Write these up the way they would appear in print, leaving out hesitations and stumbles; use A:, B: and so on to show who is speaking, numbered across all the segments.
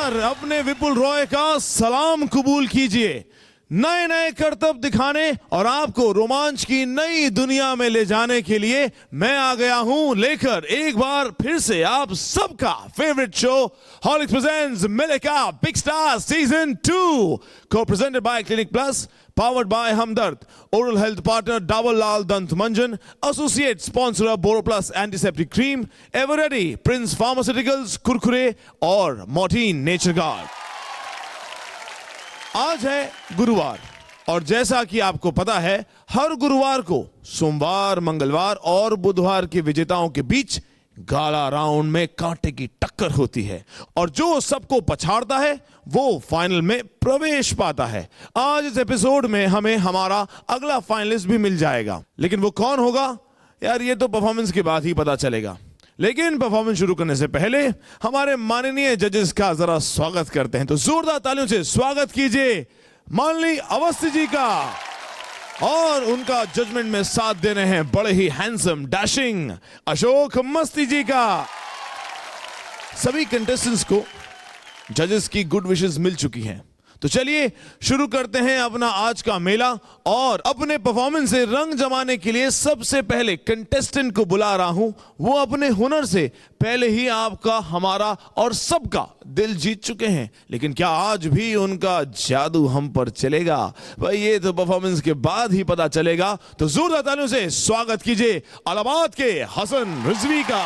A: बार अपने विपुल रॉय का सलाम कबूल कीजिए। नए नए करतब दिखाने और आपको रोमांच की नई दुनिया में ले जाने के लिए मैं आ गया हूं लेकर एक बार फिर से आप सबका फेवरेट शो हॉलिक्स प्रेजेंट्स मिलेगा बिग स्टार सीजन 2, को presented by clinic plus, powered by Hamdard, oral health partner Dabur Lal Dant Manjan, associate sponsor BoroPlus antiseptic cream, ever ready Prince Pharmaceuticals, Kurkure और Mortein Nature Guard। आज है गुरुवार और जैसा कि आपको पता है हर गुरुवार को सोमवार, मंगलवार और बुधवार के विजेताओं के बीच गाला राउंड में कांटे की टक्कर होती है और जो सबको पछाड़ता है वो फाइनल में प्रवेश पाता है। आज इस एपिसोड में हमें हमारा अगला फाइनलिस्ट भी मिल जाएगा, लेकिन वो कौन होगा यार, ये तो परफॉर्मेंस के बाद ही पता चलेगा। लेकिन परफॉर्मेंस शुरू करने से पहले हमारे माननीय जजेस का जरा स्वागत करते हैं, तो जोरदार तालियों से स्वागत कीजिए माननीय अवस्थी जी का। और उनका जजमेंट में साथ दे रहे हैं बड़े ही हैंडसम डैशिंग अशोक मस्ती जी का। सभी कंटेस्टेंट्स को जजेस की गुड विशेस मिल चुकी हैं, तो चलिए शुरू करते हैं अपना आज का मेला। और अपने परफॉर्मेंस से रंग जमाने के लिए सबसे पहले कंटेस्टेंट को बुला रहा हूं, वो अपने हुनर से पहले ही आपका, हमारा और सबका दिल जीत चुके हैं, लेकिन क्या आज भी उनका जादू हम पर चलेगा भाई, ये तो परफॉर्मेंस के बाद ही पता चलेगा। तो जोरदार तालियों से स्वागत कीजिए इलाहाबाद के हसन रिजवी का।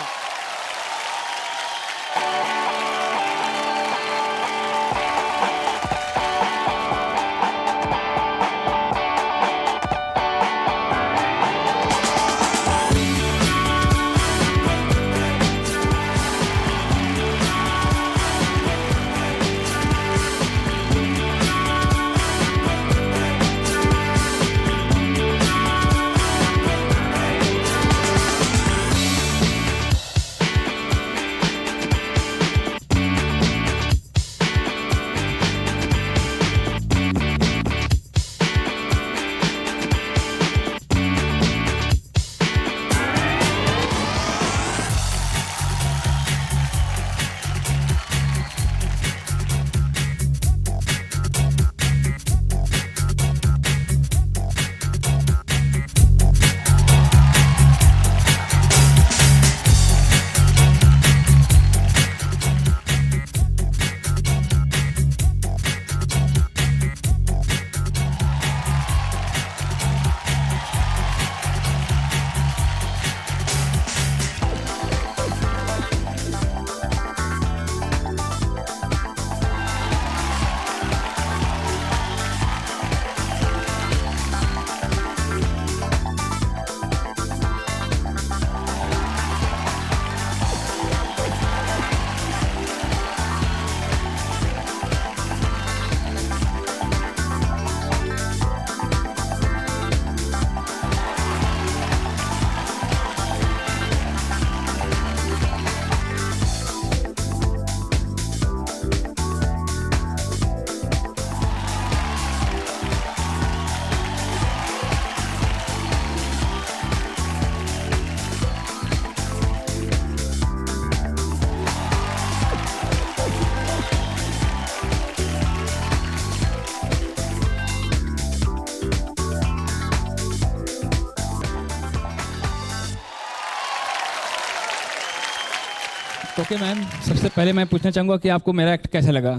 B: ओके मैम, सबसे पहले मैं पूछना चाहूँगा कि आपको मेरा एक्ट कैसा लगा।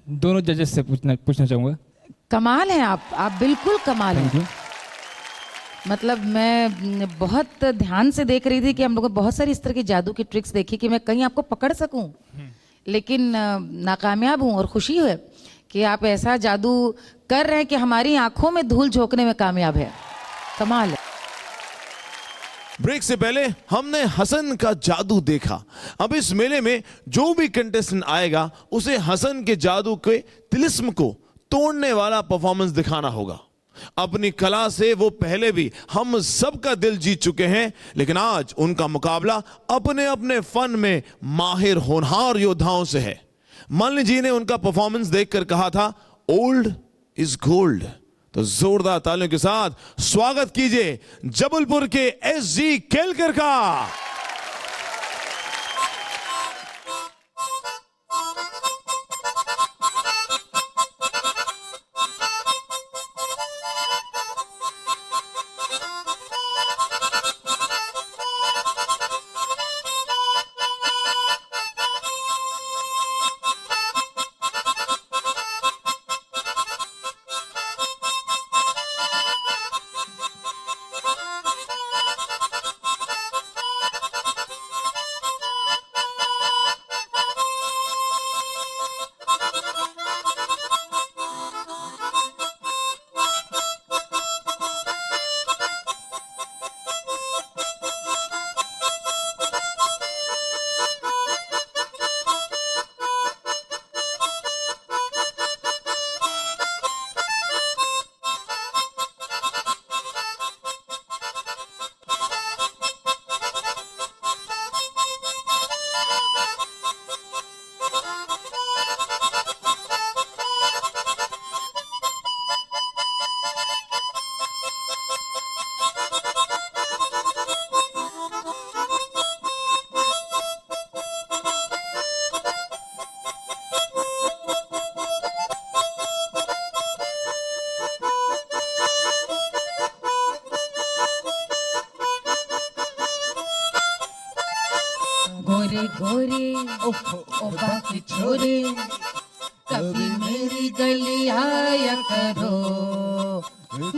B: दोनों जजेस से पूछना चाहूँगा।
C: कमाल है आप बिल्कुल कमाल हैं। मतलब मैं बहुत ध्यान से देख रही थी कि हम लोगों ने बहुत सारी इस तरह की जादू की ट्रिक्स देखी कि मैं कहीं आपको पकड़ सकूं, लेकिन नाकामयाब हूं और खुशी है कि आप ऐसा जादू कर रहे हैं कि हमारी आंखों में धूल झोंकने में कामयाब है। कमाल है।
A: ब्रेक से पहले हमने हसन का जादू देखा। अब इस मेले में जो भी कंटेस्टेंट आएगा उसे हसन के जादू के तिलिस्म को तोड़ने वाला परफॉर्मेंस दिखाना होगा। अपनी कला से वो पहले भी हम सबका दिल जीत चुके हैं, लेकिन आज उनका मुकाबला अपने अपने फन में माहिर होनहार योद्धाओं से है। मालिनी जी ने उनका परफॉर्मेंस देखकर कहा था, ओल्ड इज गोल्ड। तो जोरदार तालियों के साथ स्वागत कीजिए जबलपुर के एसजी केलकर का।
C: गोरे ओ बाकी छोरे कभी मेरी गली आया करो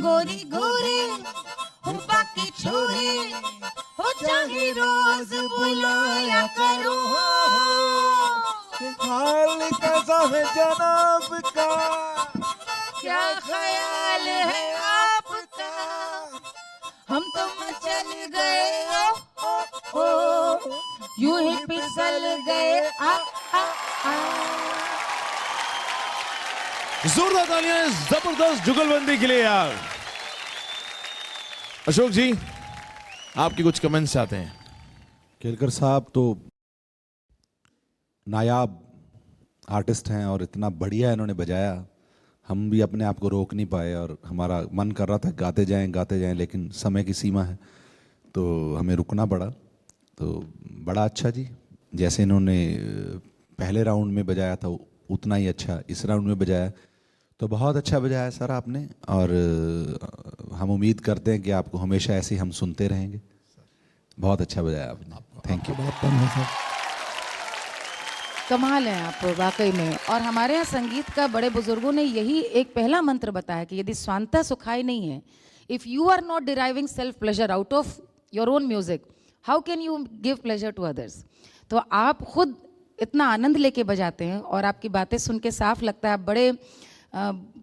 C: गोरी गोरे ओ बाकी छोरे हो चाहे रोज बुलाया करो
D: हाल कैसा है जनाब का
C: क्या ख्याल है आपका हम तो मचल गए ओ यूं ही फिसल गए आ।
A: जोरदार तालियां जबरदस्त जुगलबंदी के लिए यार। अशोक जी, आपके कुछ कमेंट्स आते हैं।
D: केलकर साहब तो नायाब आर्टिस्ट हैं और इतना बढ़िया इन्होंने बजाया, हम भी अपने आप को रोक नहीं पाए और हमारा मन कर रहा था गाते जाएं, लेकिन समय की सीमा है तो हमें रुकना पड़ा। तो बड़ा अच्छा जी, जैसे इन्होंने पहले राउंड में बजाया था उतना ही अच्छा इस राउंड में बजाया, तो बहुत अच्छा बजाया सर आपने। और हम उम्मीद करते हैं कि आपको हमेशा ऐसे ही हम सुनते रहेंगे। बहुत अच्छा बजाया आपने, थैंक यू।
C: कमाल है आप वाकई में। और हमारे यहाँ संगीत का बड़े बुजुर्गों ने यही एक पहला मंत्र बताया कि यदि स्वांता सुखाई नहीं है, if you are not deriving self pleasure out of your own music, how can you give pleasure to others. तो आप खुद इतना आनंद लेके बजाते हैं और आपकी बातें सुन के साफ लगता है आप बड़े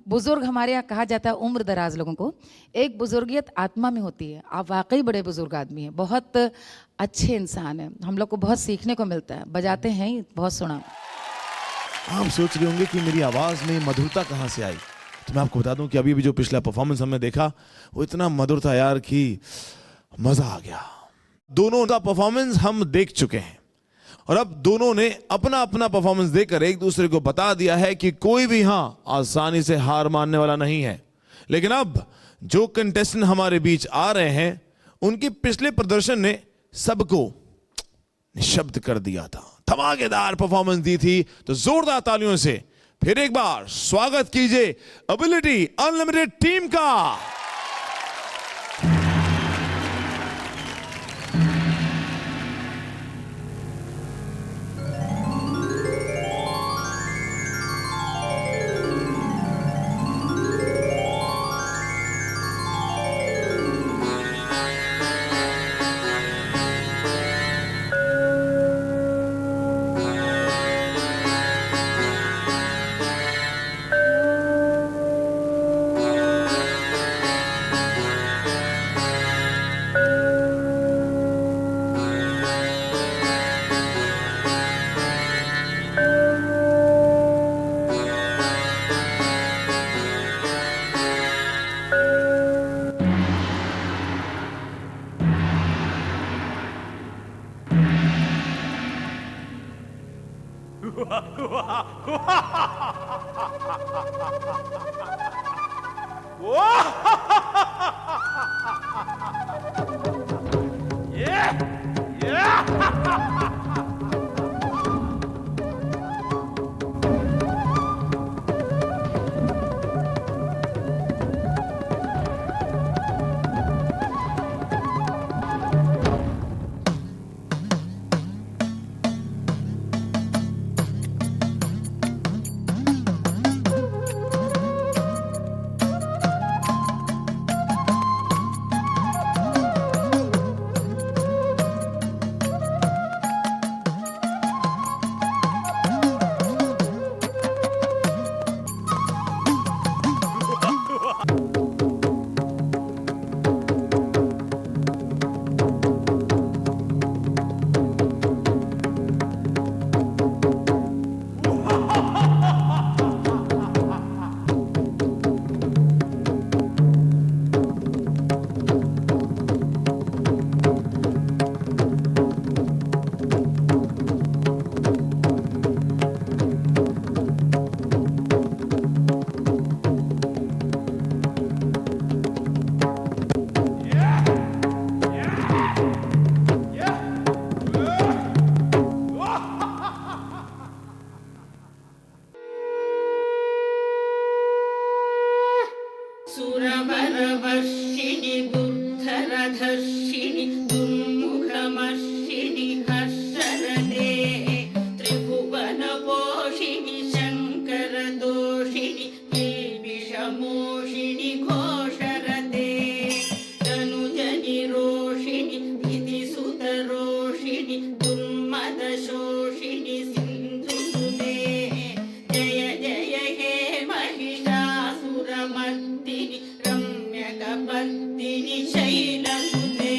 C: बुजुर्ग, हमारे यहाँ कहा जाता है उम्र दराज लोगों को एक बुजुर्गियत आत्मा में होती है। आप वाकई बड़े बुजुर्ग आदमी हैं, बहुत अच्छे इंसान हैं, हम लोग को बहुत सीखने को मिलता है। बजाते हैं ही बहुत सुना।
A: आप सोच रहे होंगे कि मेरी आवाज में मधुरता कहाँ से आई, तो मैं आपको बता दूं कि अभी भी जो पिछला परफॉर्मेंस हमने देखा वो इतना मधुर था यार कि मजा आ गया। दोनों का परफॉर्मेंस हम देख चुके हैं और अब दोनों ने अपना अपना परफॉर्मेंस देकर एक दूसरे को बता दिया है कि कोई भी यहां आसानी से हार मानने वाला नहीं है। लेकिन अब जो कंटेस्टेंट हमारे बीच आ रहे हैं उनके पिछले प्रदर्शन ने सबको निशब्द कर दिया था, धमाकेदार परफॉर्मेंस दी थी। तो जोरदार तालियों से फिर एक बार स्वागत कीजिए एबिलिटी अनलिमिटेड टीम का।
E: सुरवरवर्षिणि बुद्धरधर्षिणि दुर्मुखमर्षिणि हर्षरदे मोषिणि घोषरते तनुजनि रोषिणि विधिसुतरोषिणि दुर्मदशोषिणि सिन्धुसुते जय जय हे महिषासुरमर्दिनि रम्यकपर्दिनि शैलसुते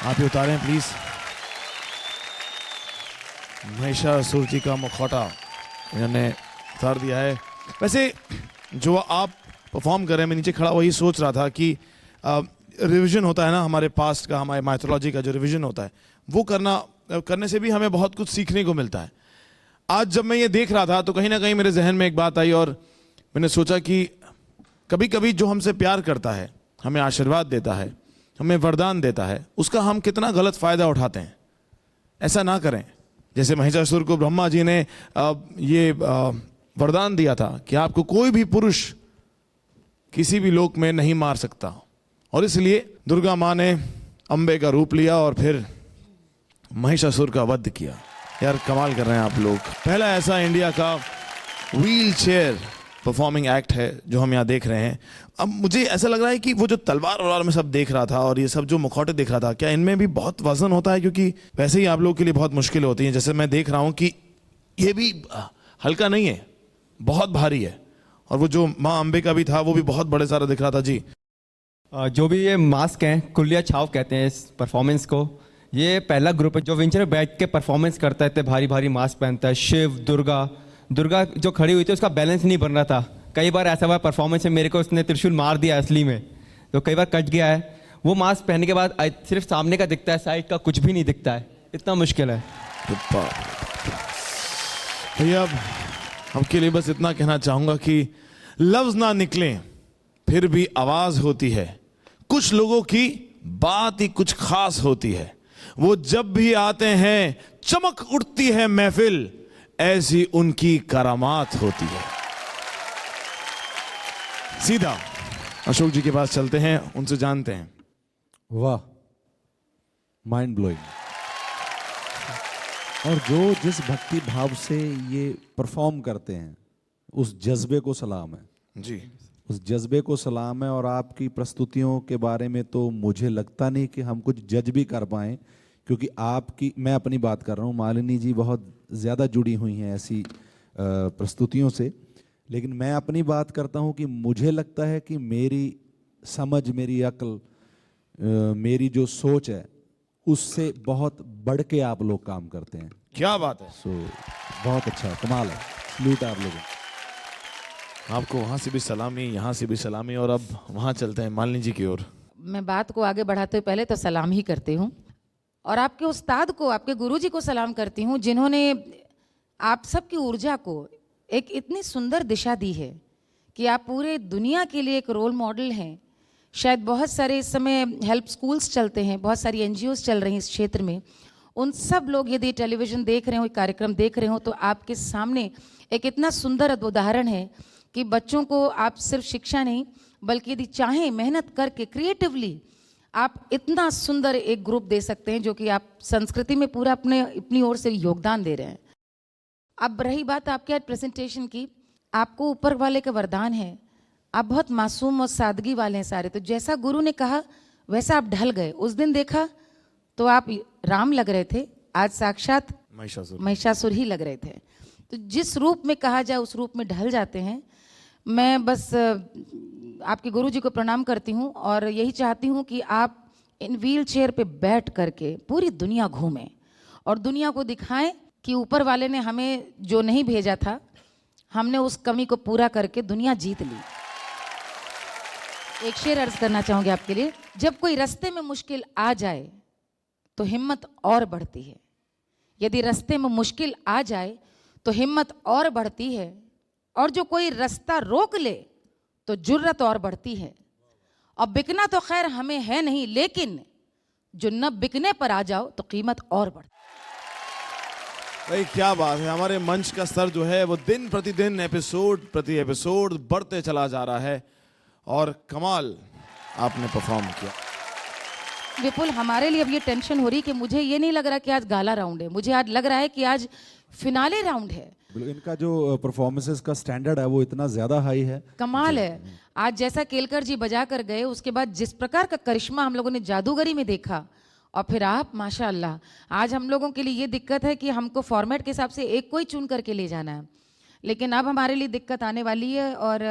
A: आप ये उतारें प्लीज। महिषासुर जी का मुखौटा इन्होंने उतार दिया है। वैसे जो आप परफॉर्म कर रहे हैं, मैं नीचे खड़ा वही सोच रहा था कि रिवीजन होता है ना हमारे पास्ट का, हमारे माइथोलॉजी का जो रिवीजन होता है, वो करने से भी हमें बहुत कुछ सीखने को मिलता है। आज जब मैं ये देख रहा था तो कहीं ना कहीं मेरे जहन में एक बात आई और मैंने सोचा कि कभी कभी जो हमसे प्यार करता है, हमें आशीर्वाद देता है, हमें वरदान देता है, उसका हम कितना गलत फायदा उठाते हैं। ऐसा ना करें। जैसे महिषासुर को ब्रह्मा जी ने ये वरदान दिया था कि आपको कोई भी पुरुष किसी भी लोक में नहीं मार सकता, और इसलिए दुर्गा माँ ने अंबे का रूप लिया और फिर महिषासुर का वध किया। यार कमाल कर रहे हैं आप लोग। पहला ऐसा इंडिया का व्हील चेयर परफॉर्मिंग एक्ट है जो हम यहाँ देख रहे हैं। अब मुझे ऐसा लग रहा है कि वो जो तलवार वलवार में सब देख रहा था और ये सब जो मुखौटे देख रहा था, क्या इनमें भी बहुत वजन होता है? क्योंकि वैसे ही आप लोगों के लिए बहुत मुश्किल होती है। जैसे मैं देख रहा हूँ कि ये भी हल्का नहीं है, बहुत भारी है। और वो जो माँ अंबे का भी था वो भी बहुत बड़े सारा दिख रहा था जी।
F: जो भी ये मास्क हैं, कुलिया छाव कहते हैं इस परफॉर्मेंस को। ये पहला ग्रुप है जो विंचर में बैठ के परफॉर्मेंस करता है, इतने भारी भारी मास्क पहनता है। शिव, दुर्गा जो खड़ी हुई थी उसका बैलेंस नहीं बन रहा था। कई बार ऐसा हुआ परफॉर्मेंस में मेरे को उसने त्रिशूल मार दिया असली में, तो कई बार कट गया है। वो मास्क पहनने के बाद सिर्फ सामने का दिखता है, साइड का कुछ भी नहीं दिखता है। इतना मुश्किल है
A: भैया। अब के लिए बस इतना कहना चाहूंगा कि लफ्ज ना निकलें फिर भी आवाज होती है। कुछ लोगों की बात ही कुछ खास होती है। वो जब भी आते हैं चमक उठती है महफिल, ऐसी उनकी करामात होती है। सीधा अशोक जी के पास चलते हैं, उनसे जानते हैं।
D: वाह, माइंड ब्लोइंग। और जो जिस भक्ति भाव से ये परफॉर्म करते हैं उस जज्बे को सलाम है,
A: जी।
D: उस जज्बे को सलाम है। और आपकी प्रस्तुतियों के बारे में तो मुझे लगता नहीं कि हम कुछ जज भी कर पाएँ, क्योंकि आपकी, मैं अपनी बात कर रहा हूँ, मालिनी जी बहुत ज़्यादा जुड़ी हुई हैं ऐसी प्रस्तुतियों से। लेकिन मैं अपनी बात करता हूँ कि मुझे लगता है कि मेरी समझ, मेरी अक्ल, मेरी जो सोच है उससे बहुत बढ़ के आप लोग काम करते हैं।
A: क्या बात है।
D: सो बहुत अच्छा, कमाल है, सल्यूट है आप लोगों को।
A: आपको वहां से भी सलामी, यहाँ से भी सलामी, और अब वहां चलते हैं मालिनी जी की ओर।
C: मैं बात को आगे बढ़ाते हुए पहले तो सलाम ही करती हूँ और आपके उस्ताद को, आपके गुरुजी को सलाम करती हूँ, जिन्होंने आप सबकी ऊर्जा को एक इतनी सुंदर दिशा दी है कि आप पूरे दुनिया के लिए एक रोल मॉडल हैं। शायद बहुत सारे इस समय हेल्प स्कूल्स चलते हैं, बहुत सारी एनजीओज चल रही हैं इस क्षेत्र में। उन सब लोग यदि टेलीविज़न देख रहे हो, कार्यक्रम देख रहे हो, तो आपके सामने एक इतना सुंदर उदाहरण है कि बच्चों को आप सिर्फ शिक्षा नहीं, बल्कि यदि चाहें मेहनत करके क्रिएटिवली आप इतना सुंदर एक ग्रुप दे सकते हैं, जो कि आप संस्कृति में पूरा अपनी ओर से योगदान दे रहे हैं। अब रही बात आपके आज प्रेजेंटेशन की, आपको ऊपर वाले का वरदान है, आप बहुत मासूम और सादगी वाले हैं सारे। तो जैसा गुरु ने कहा वैसा आप ढल गए। उस दिन देखा तो आप राम लग रहे थे, आज साक्षात महिषासुर ही लग रहे थे। तो जिस रूप में कहा जाए उस रूप में ढल जाते हैं। मैं बस आपके गुरुजी को प्रणाम करती हूँ और यही चाहती हूँ कि आप इन व्हील चेयर पे बैठ करके पूरी दुनिया घूमें और दुनिया को दिखाएं कि ऊपर वाले ने हमें जो नहीं भेजा था, हमने उस कमी को पूरा करके दुनिया जीत ली। एक शेर अर्ज करना चाहूँगी आपके लिए। जब कोई रास्ते में मुश्किल आ जाए तो हिम्मत और बढ़ती है। यदि रास्ते में मुश्किल आ जाए तो हिम्मत और बढ़ती है, और जो कोई रास्ता रोक ले तो जुर्रत और बढ़ती है। और बिकना तो खैर हमें है नहीं, लेकिन जो न बिकने पर आ जाओ तो कीमत और बढ़ती है।
A: भाई क्या बात है। हमारे मंच का स्तर जो है वो दिन प्रतिदिन, एपिसोड प्रति एपिसोड बढ़ते चला जा रहा है और कमाल आपने परफॉर्म किया।
C: विपुल, हमारे लिए अब ये टेंशन हो रही कि मुझे ये नहीं लग रहा कि आज गाला राउंड है, मुझे आज लग रहा है कि आज फिनाले राउंड है।
D: इनका जो परफॉर्मेंसेस का स्टैंडर्ड है वो इतना ज्यादा हाई है,
C: कमाल है। आज जैसा केलकर जी बजा कर गए, उसके बाद जिस प्रकार का करिश्मा हम लोगों ने जादूगरी में देखा, और फिर आप माशाअल्लाह। आज हम लोगों के लिए ये दिक्कत है कि हमको फॉर्मेट के हिसाब से एक को ही चुन करके ले जाना है, लेकिन अब हमारे लिए दिक्कत आने वाली है और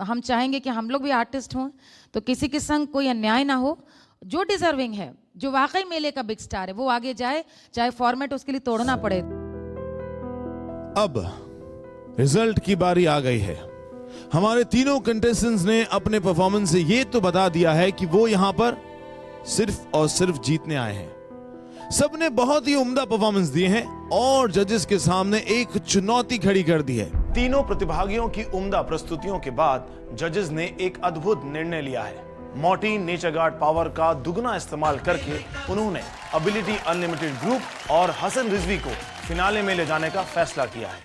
C: हम चाहेंगे कि हम लोग भी आर्टिस्ट हों, तो किसी के संग कोई अन्याय ना हो। जो डिजर्विंग है, जो वाकई मेले का बिग स्टार है, वो आगे जाए, चाहे फॉर्मेट उसके लिए तोड़ना पड़े।
A: अब रिजल्ट की बारी आ गई है। हमारे तीनों कंटेस्टेंट्स ने अपने परफॉर्मेंस से ये तो बता दिया है कि वो यहां पर सिर्फ और सिर्फ जीतने आए हैं। सबने बहुत ही उम्दा परफॉर्मेंस दिए हैं और जजेस के सामने एक चुनौती खड़ी कर दी है। तीनों प्रतिभागियों की उम्दा प्रस्तुतियों के बाद जजेस ने एक अद्भुत निर्णय लिया है। मॉर्टिन नेचर गार्ड पावर का दुगना इस्तेमाल करके उन्होंने एबिलिटी अनलिमिटेड ग्रुप और हसन रिजवी को फिनाले में ले जाने का फैसला किया है।